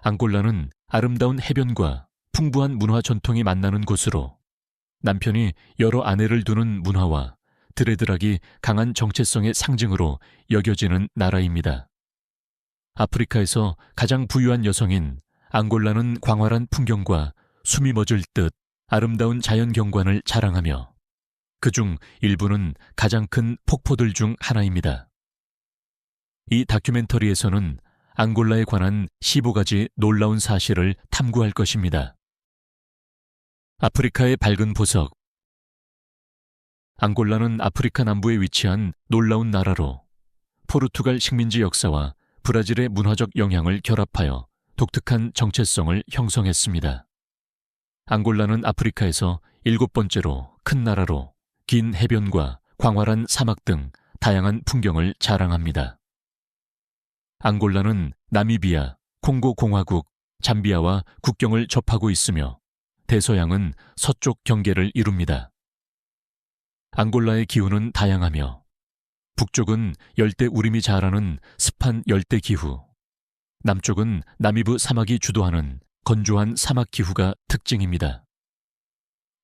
앙골라는 아름다운 해변과 풍부한 문화 전통이 만나는 곳으로 남편이 여러 아내를 두는 문화와 드레드락이 강한 정체성의 상징으로 여겨지는 나라입니다. 아프리카에서 가장 부유한 여성인 앙골라는 광활한 풍경과 숨이 멎을 듯 아름다운 자연 경관을 자랑하며 그중 일부는 가장 큰 폭포들 중 하나입니다. 이 다큐멘터리에서는 앙골라에 관한 15가지 놀라운 사실을 탐구할 것입니다. 아프리카의 밝은 보석. 앙골라는 아프리카 남부에 위치한 놀라운 나라로 포르투갈 식민지 역사와 브라질의 문화적 영향을 결합하여 독특한 정체성을 형성했습니다. 앙골라는 아프리카에서 7번째로 큰 나라로 긴 해변과 광활한 사막 등 다양한 풍경을 자랑합니다. 앙골라는 나미비아, 콩고 공화국, 잠비아와 국경을 접하고 있으며 대서양은 서쪽 경계를 이룹니다. 앙골라의 기후는 다양하며 북쪽은 열대 우림이 자라는 습한 열대 기후, 남쪽은 나미브 사막이 주도하는 건조한 사막 기후가 특징입니다.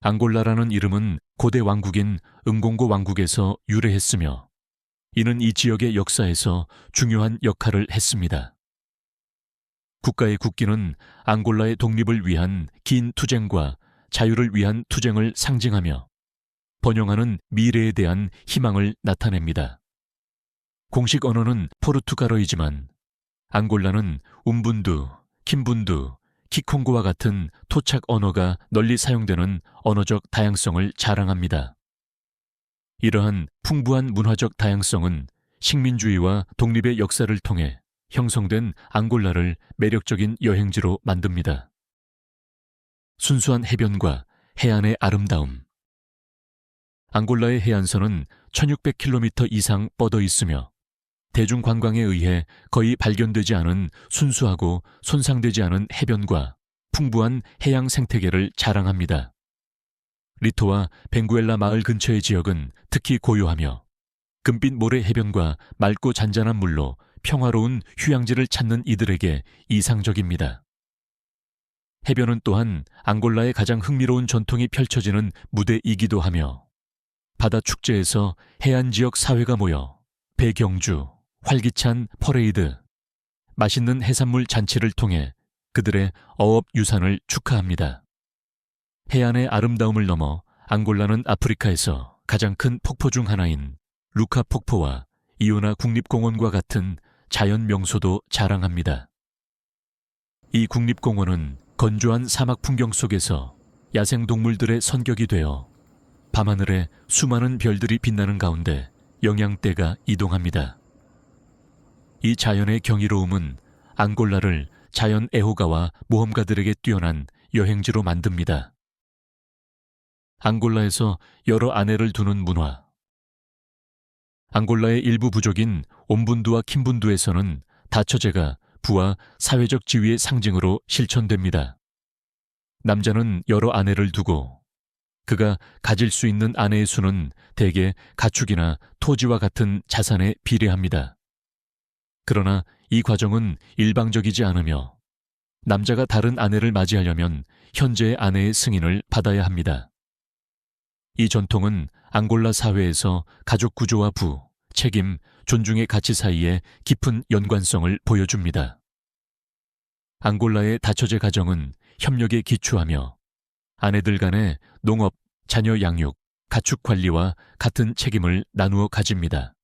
앙골라라는 이름은 고대 왕국인 응공고 왕국에서 유래했으며 이는 이 지역의 역사에서 중요한 역할을 했습니다. 국가의 국기는 앙골라의 독립을 위한 긴 투쟁과 자유를 위한 투쟁을 상징하며 번영하는 미래에 대한 희망을 나타냅니다. 공식 언어는 포르투갈어이지만 앙골라는 움분두, 킴분두, 키콩고와 같은 토착 언어가 널리 사용되는 언어적 다양성을 자랑합니다. 이러한 풍부한 문화적 다양성은 식민주의와 독립의 역사를 통해 형성된 앙골라를 매력적인 여행지로 만듭니다. 순수한 해변과 해안의 아름다움. 앙골라의 해안선은 1600km 이상 뻗어 있으며 대중관광에 의해 거의 발견되지 않은 순수하고 손상되지 않은 해변과 풍부한 해양 생태계를 자랑합니다. 리토와 벵구엘라 마을 근처의 지역은 특히 고요하며 금빛 모래 해변과 맑고 잔잔한 물로 평화로운 휴양지를 찾는 이들에게 이상적입니다. 해변은 또한 앙골라의 가장 흥미로운 전통이 펼쳐지는 무대이기도 하며 바다 축제에서 해안 지역 사회가 모여 배경주, 활기찬 퍼레이드, 맛있는 해산물 잔치를 통해 그들의 어업 유산을 축하합니다. 해안의 아름다움을 넘어 앙골라는 아프리카에서 가장 큰 폭포 중 하나인 루카 폭포와 이오나 국립공원과 같은 자연 명소도 자랑합니다. 이 국립공원은 건조한 사막 풍경 속에서 야생동물들의 선격이 되어 밤하늘에 수많은 별들이 빛나는 가운데 영양대가 이동합니다. 이 자연의 경이로움은 앙골라를 자연 애호가와 모험가들에게 뛰어난 여행지로 만듭니다. 앙골라에서 여러 아내를 두는 문화. 앙골라의 일부 부족인 옴분두와 킴분두에서는 다처제가 부와 사회적 지위의 상징으로 실천됩니다. 남자는 여러 아내를 두고 그가 가질 수 있는 아내의 수는 대개 가축이나 토지와 같은 자산에 비례합니다. 그러나 이 과정은 일방적이지 않으며 남자가 다른 아내를 맞이하려면 현재의 아내의 승인을 받아야 합니다. 이 전통은 앙골라 사회에서 가족 구조와 부, 책임, 존중의 가치 사이에 깊은 연관성을 보여줍니다. 앙골라의 다처제 가정은 협력에 기초하며 아내들 간의 농업, 자녀 양육, 가축 관리와 같은 책임을 나누어 가집니다.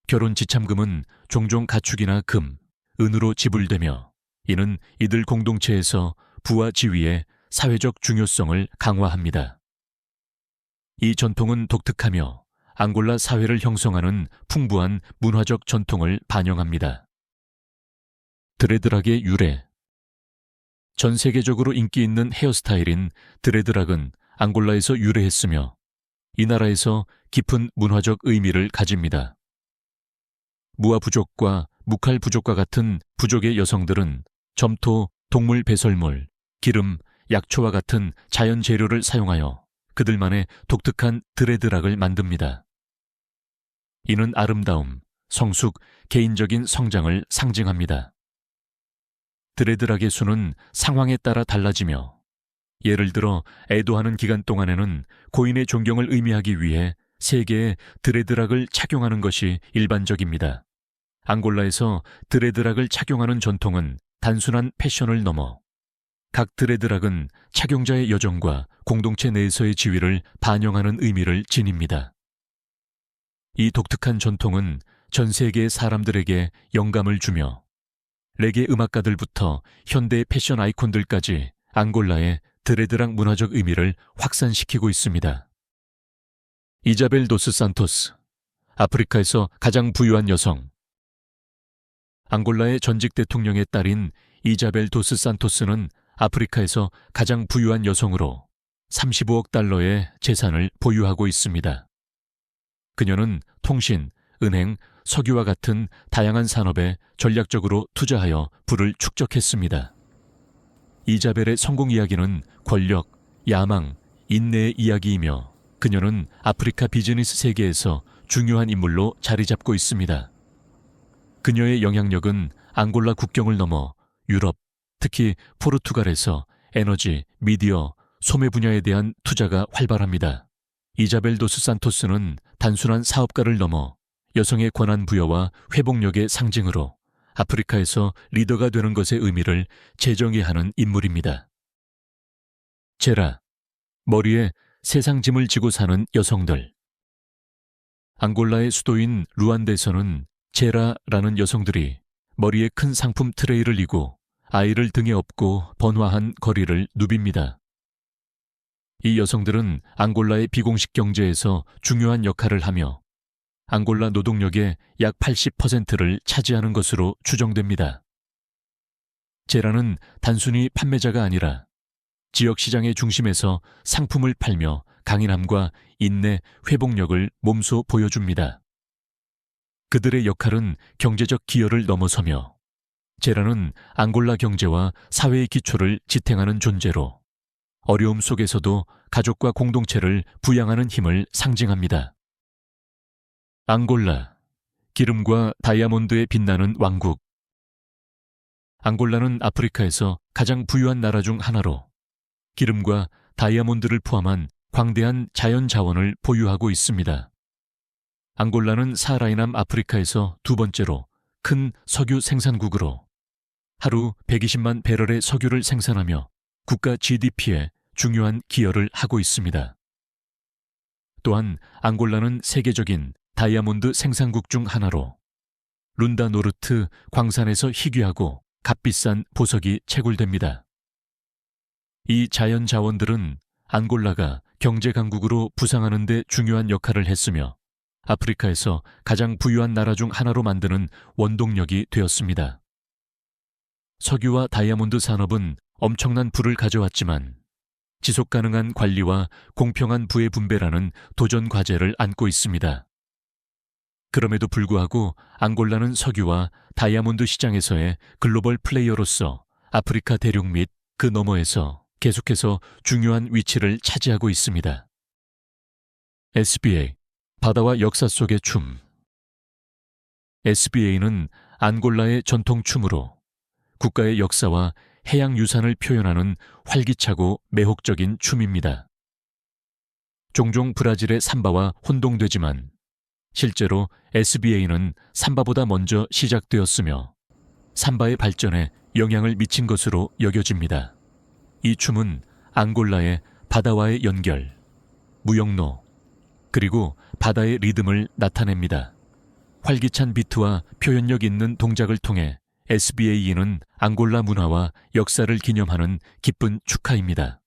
결혼 지참금은 종종 가축이나 금, 은으로 지불되며 이는 이들 공동체에서 부와 지위의 사회적 중요성을 강화합니다. 이 전통은 독특하며 앙골라 사회를 형성하는 풍부한 문화적 전통을 반영합니다. 드레드락의 유래. 전 세계적으로 인기 있는 헤어스타일인 드레드락은 앙골라에서 유래했으며 이 나라에서 깊은 문화적 의미를 가집니다. 무아 부족과 무칼 부족과 같은 부족의 여성들은 점토, 동물 배설물, 기름, 약초와 같은 자연 재료를 사용하여 그들만의 독특한 드레드락을 만듭니다. 이는 아름다움, 성숙, 개인적인 성장을 상징합니다. 드레드락의 수는 상황에 따라 달라지며, 예를 들어 애도하는 기간 동안에는 고인의 존경을 의미하기 위해 3개의 드레드락을 착용하는 것이 일반적입니다. 앙골라에서 드레드락을 착용하는 전통은 단순한 패션을 넘어 각 드레드락은 착용자의 여정과 공동체 내에서의 지위를 반영하는 의미를 지닙니다. 이 독특한 전통은 전 세계의 사람들에게 영감을 주며 레게 음악가들부터 현대 패션 아이콘들까지 앙골라의 드레드락 문화적 의미를 확산시키고 있습니다. 이자벨 도스 산토스, 아프리카에서 가장 부유한 여성. 앙골라의 전직 대통령의 딸인 이자벨 도스 산토스는 아프리카에서 가장 부유한 여성으로 35억 달러의 재산을 보유하고 있습니다. 그녀는 통신, 은행, 석유와 같은 다양한 산업에 전략적으로 투자하여 부를 축적했습니다. 이자벨의 성공 이야기는 권력, 야망, 인내의 이야기이며 그녀는 아프리카 비즈니스 세계에서 중요한 인물로 자리 잡고 있습니다. 그녀의 영향력은 앙골라 국경을 넘어 유럽, 특히 포르투갈에서 에너지, 미디어, 소매 분야에 대한 투자가 활발합니다. 이자벨 도스 산토스는 단순한 사업가를 넘어 여성의 권한 부여와 회복력의 상징으로 아프리카에서 리더가 되는 것의 의미를 재정의하는 인물입니다. 제라, 머리에 세상 짐을 지고 사는 여성들. 앙골라의 수도인 루안다에서는 제라라는 여성들이 머리에 큰 상품 트레이를 이고 아이를 등에 업고 번화한 거리를 누빕니다. 이 여성들은 앙골라의 비공식 경제에서 중요한 역할을 하며 앙골라 노동력의 약 80%를 차지하는 것으로 추정됩니다. 제라는 단순히 판매자가 아니라 지역 시장의 중심에서 상품을 팔며 강인함과 인내, 회복력을 몸소 보여줍니다. 그들의 역할은 경제적 기여를 넘어서며 제라는 앙골라 경제와 사회의 기초를 지탱하는 존재로 어려움 속에서도 가족과 공동체를 부양하는 힘을 상징합니다. 앙골라, 기름과 다이아몬드에 빛나는 왕국. 앙골라는 아프리카에서 가장 부유한 나라 중 하나로 기름과 다이아몬드를 포함한 광대한 자연 자원을 보유하고 있습니다. 앙골라는 사하라이남 아프리카에서 2번째로 큰 석유 생산국으로 하루 120만 배럴의 석유를 생산하며 국가 GDP에 중요한 기여를 하고 있습니다. 또한 앙골라는 세계적인 다이아몬드 생산국 중 하나로 룬다 노르트 광산에서 희귀하고 값비싼 보석이 채굴됩니다. 이 자연 자원들은 앙골라가 경제 강국으로 부상하는 데 중요한 역할을 했으며 아프리카에서 가장 부유한 나라 중 하나로 만드는 원동력이 되었습니다. 석유와 다이아몬드 산업은 엄청난 부를 가져왔지만 지속 가능한 관리와 공평한 부의 분배라는 도전 과제를 안고 있습니다. 그럼에도 불구하고 앙골라는 석유와 다이아몬드 시장에서의 글로벌 플레이어로서 아프리카 대륙 및 그 너머에서 계속해서 중요한 위치를 차지하고 있습니다. SBA, 바다와 역사 속의 춤. SBA는 앙골라의 전통 춤으로 국가의 역사와 해양 유산을 표현하는 활기차고 매혹적인 춤입니다. 종종 브라질의 삼바와 혼동되지만 실제로 SBA는 삼바보다 먼저 시작되었으며 삼바의 발전에 영향을 미친 것으로 여겨집니다. 이 춤은 앙골라의 바다와의 연결, 무역로, 그리고 바다의 리듬을 나타냅니다. 활기찬 비트와 표현력 있는 동작을 통해 SBA는 앙골라 문화와 역사를 기념하는 기쁜 축하입니다.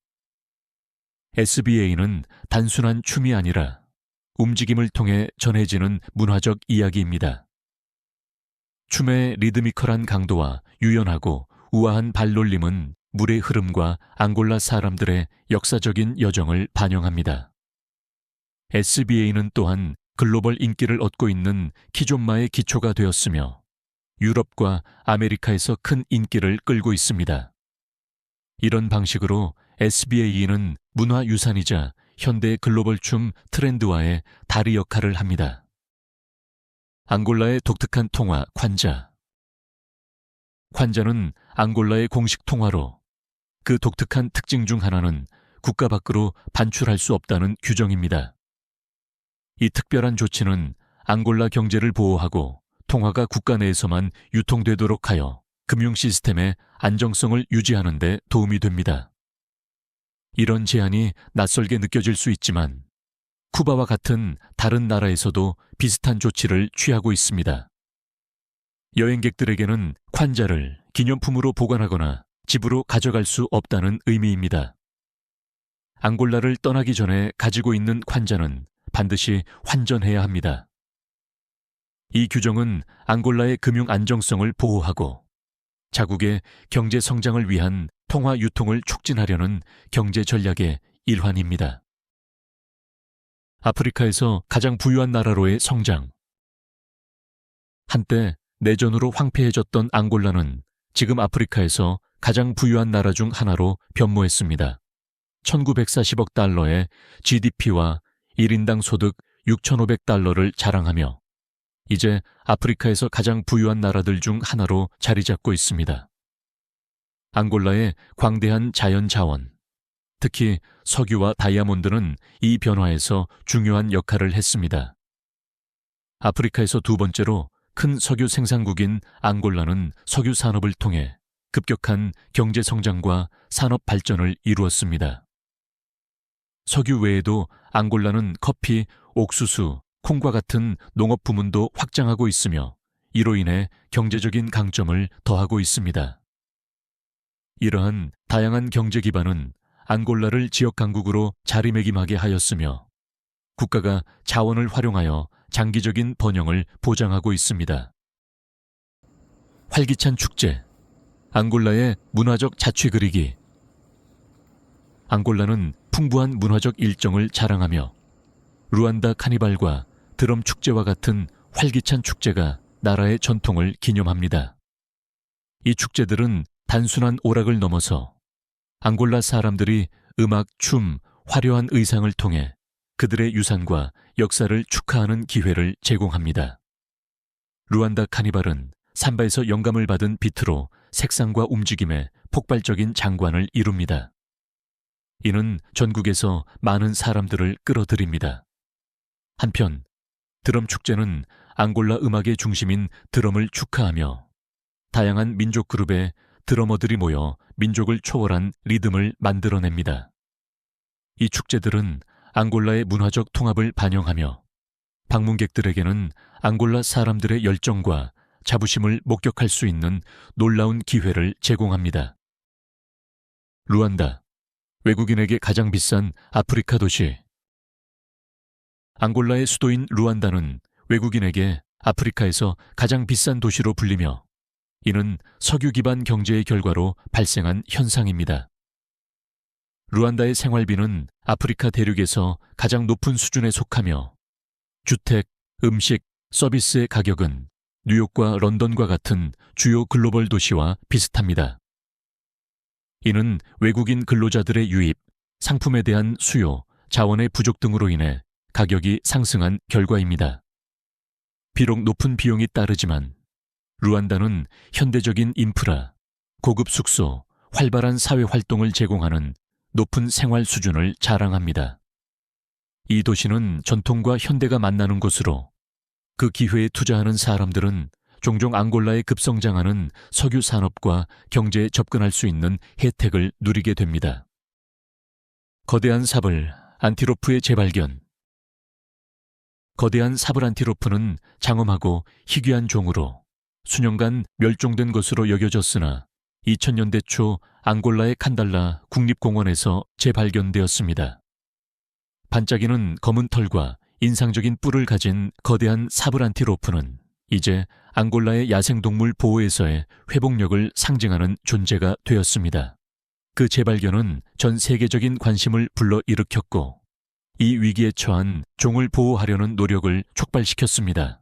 SBA는 단순한 춤이 아니라 움직임을 통해 전해지는 문화적 이야기입니다. 춤의 리드미컬한 강도와 유연하고 우아한 발놀림은 물의 흐름과 앙골라 사람들의 역사적인 여정을 반영합니다. SBA는 또한 글로벌 인기를 얻고 있는 키존마의 기초가 되었으며 유럽과 아메리카에서 큰 인기를 끌고 있습니다. 이런 방식으로 SBA는 문화유산이자 현대 글로벌 춤 트렌드와의 다리 역할을 합니다. 앙골라의 독특한 통화, 관자. 관자는 앙골라의 공식 통화로 그 독특한 특징 중 하나는 국가 밖으로 반출할 수 없다는 규정입니다. 이 특별한 조치는 앙골라 경제를 보호하고 통화가 국가 내에서만 유통되도록 하여 금융 시스템의 안정성을 유지하는 데 도움이 됩니다. 이런 제한이 낯설게 느껴질 수 있지만 쿠바와 같은 다른 나라에서도 비슷한 조치를 취하고 있습니다. 여행객들에게는 관자를 기념품으로 보관하거나 집으로 가져갈 수 없다는 의미입니다. 앙골라를 떠나기 전에 가지고 있는 관자는 반드시 환전해야 합니다. 이 규정은 앙골라의 금융 안정성을 보호하고 자국의 경제 성장을 위한 통화 유통을 촉진하려는 경제 전략의 일환입니다. 아프리카에서 가장 부유한 나라로의 성장. 한때 내전으로 황폐해졌던 앙골라는 지금 아프리카에서 가장 부유한 나라 중 하나로 변모했습니다. 1940억 달러의 GDP와 1인당 소득 6,500달러를 자랑하며 이제 아프리카에서 가장 부유한 나라들 중 하나로 자리 잡고 있습니다. 앙골라의 광대한 자연 자원, 특히 석유와 다이아몬드는 이 변화에서 중요한 역할을 했습니다. 아프리카에서 두 번째로 큰 석유 생산국인 앙골라는 석유 산업을 통해 급격한 경제 성장과 산업 발전을 이루었습니다. 석유 외에도 앙골라는 커피, 옥수수, 콩과 같은 농업 부문도 확장하고 있으며 이로 인해 경제적인 강점을 더하고 있습니다. 이러한 다양한 경제 기반은 앙골라를 지역 강국으로 자리매김하게 하였으며 국가가 자원을 활용하여 장기적인 번영을 보장하고 있습니다. 활기찬 축제, 앙골라의 문화적 자취 그리기. 앙골라는 풍부한 문화적 일정을 자랑하며 루안다 카니발과 드럼 축제와 같은 활기찬 축제가 나라의 전통을 기념합니다. 이 축제들은 단순한 오락을 넘어서 앙골라 사람들이 음악, 춤, 화려한 의상을 통해 그들의 유산과 역사를 축하하는 기회를 제공합니다. 루안다 카니발은 삼바에서 영감을 받은 비트로 색상과 움직임에 폭발적인 장관을 이룹니다. 이는 전국에서 많은 사람들을 끌어들입니다. 한편 드럼 축제는 앙골라 음악의 중심인 드럼을 축하하며 다양한 민족 그룹의 드러머들이 모여 민족을 초월한 리듬을 만들어냅니다. 이 축제들은 앙골라의 문화적 통합을 반영하며 방문객들에게는 앙골라 사람들의 열정과 자부심을 목격할 수 있는 놀라운 기회를 제공합니다. 루안다, 외국인에게 가장 비싼 아프리카 도시. 앙골라의 수도인 루안다는 외국인에게 아프리카에서 가장 비싼 도시로 불리며 이는 석유 기반 경제의 결과로 발생한 현상입니다. 루안다의 생활비는 아프리카 대륙에서 가장 높은 수준에 속하며 주택, 음식, 서비스의 가격은 뉴욕과 런던과 같은 주요 글로벌 도시와 비슷합니다. 이는 외국인 근로자들의 유입, 상품에 대한 수요, 자원의 부족 등으로 인해 가격이 상승한 결과입니다. 비록 높은 비용이 따르지만 루안다는 현대적인 인프라, 고급 숙소, 활발한 사회 활동을 제공하는 높은 생활 수준을 자랑합니다. 이 도시는 전통과 현대가 만나는 곳으로 그 기회에 투자하는 사람들은 종종 앙골라의 급성장하는 석유 산업과 경제에 접근할 수 있는 혜택을 누리게 됩니다. 거대한 삽을 안티로프의 재발견. 거대한 삽을 안티로프는 장엄하고 희귀한 종으로 수년간 멸종된 것으로 여겨졌으나 2000년대 초 앙골라의 칸달라 국립공원에서 재발견되었습니다. 반짝이는 검은 털과 인상적인 뿔을 가진 거대한 삽을 안티로프는 이제 앙골라의 야생동물 보호에서의 회복력을 상징하는 존재가 되었습니다. 그 재발견은 전 세계적인 관심을 불러일으켰고 이 위기에 처한 종을 보호하려는 노력을 촉발시켰습니다.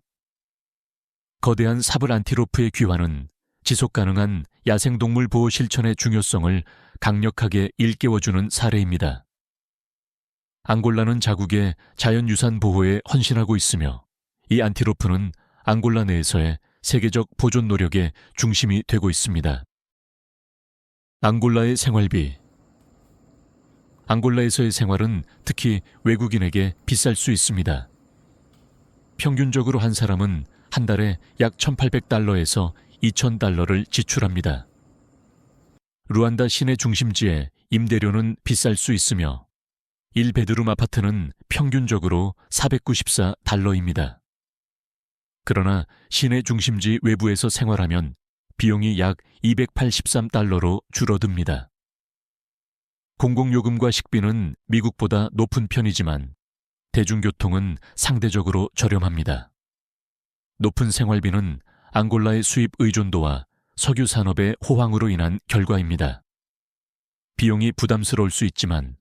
거대한 삽을 안티로프의 귀환은 지속가능한 야생동물 보호 실천의 중요성을 강력하게 일깨워주는 사례입니다. 앙골라는 자국의 자연유산 보호에 헌신하고 있으며 이 안티로프는 앙골라 내에서의 세계적 보존 노력의 중심이 되고 있습니다. 앙골라의 생활비. 앙골라에서의 생활은 특히 외국인에게 비쌀 수 있습니다. 평균적으로 한 사람은 한 달에 약 1,800달러에서 2,000달러를 지출합니다. 루안다 시내 중심지에 임대료는 비쌀 수 있으며 1베드룸 아파트는 평균적으로 494달러입니다. 그러나 시내 중심지 외부에서 생활하면 비용이 약 283달러로 줄어듭니다. 공공요금과 식비는 미국보다 높은 편이지만 대중교통은 상대적으로 저렴합니다. 높은 생활비는 앙골라의 수입 의존도와 석유 산업의 호황으로 인한 결과입니다. 비용이 부담스러울 수 있지만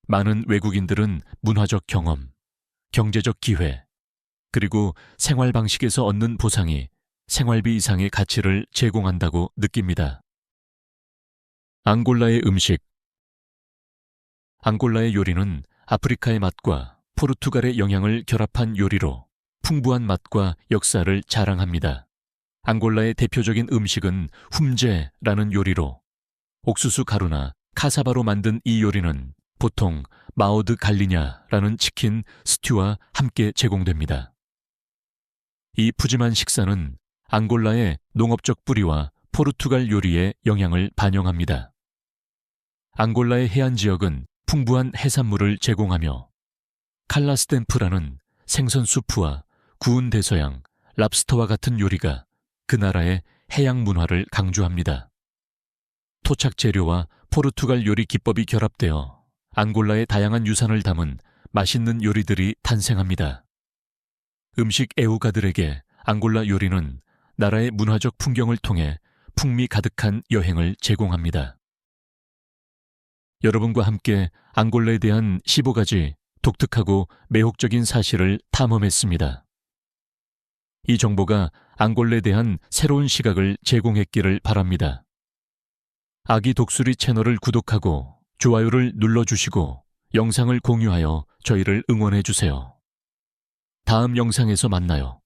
많은 외국인들은 문화적 경험, 경제적 기회, 그리고 생활 방식에서 얻는 보상이 생활비 이상의 가치를 제공한다고 느낍니다. 앙골라의 음식. 앙골라의 요리는 아프리카의 맛과 포르투갈의 영향을 결합한 요리로 풍부한 맛과 역사를 자랑합니다. 앙골라의 대표적인 음식은 훔제라는 요리로 옥수수 가루나 카사바로 만든 이 요리는 보통 마오드 갈리냐라는 치킨 스튜와 함께 제공됩니다. 이 푸짐한 식사는 앙골라의 농업적 뿌리와 포르투갈 요리의 영향을 반영합니다. 앙골라의 해안 지역은 풍부한 해산물을 제공하며 칼라스템프라는 생선 수프와 구운 대서양, 랍스터와 같은 요리가 그 나라의 해양 문화를 강조합니다. 토착 재료와 포르투갈 요리 기법이 결합되어 앙골라의 다양한 유산을 담은 맛있는 요리들이 탄생합니다. 음식 애호가들에게 앙골라 요리는 나라의 문화적 풍경을 통해 풍미 가득한 여행을 제공합니다. 여러분과 함께 앙골라에 대한 15가지 독특하고 매혹적인 사실을 탐험했습니다. 이 정보가 앙골라에 대한 새로운 시각을 제공했기를 바랍니다. 아기 독수리 채널을 구독하고 좋아요를 눌러주시고 영상을 공유하여 저희를 응원해주세요. 다음 영상에서 만나요.